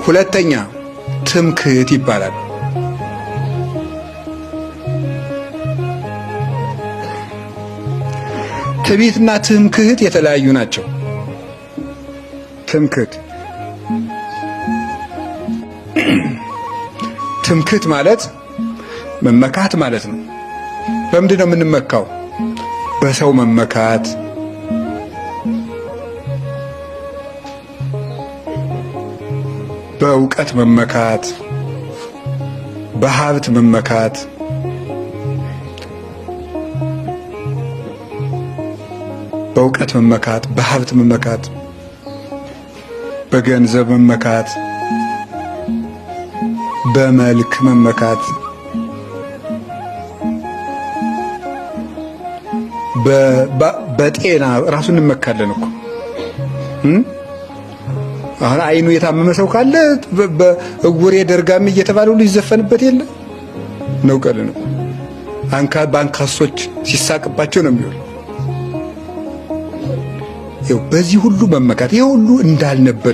ሁለተኛ ትምክህት ይባላል። ትዕቢትና ትምክህት የተለያዩ ናቸው። ትምክህት ማለት መመካት ማለት ነው። በምንድን ነው የምንመካው? በሰው መመካት፣ በእውቀት መመካት፣ በሀብት መመካት፣ በእውቀት መመካት፣ በሀብት መመካት፣ በገንዘብ መመካት፣ በመልክ መመካት፣ በጤና ራሱን እንመካለን እኮ። አሁን አይኑ የታመመ ሰው ካለ በእውሬ ደርጋሚ እየተባለ ሁሉ ይዘፈንበት የለ ነው። ቀል ነው በአንካሶች ሲሳቅባቸው ነው የሚውል። በዚህ ሁሉ መመካት ይሄ ሁሉ እንዳልነበር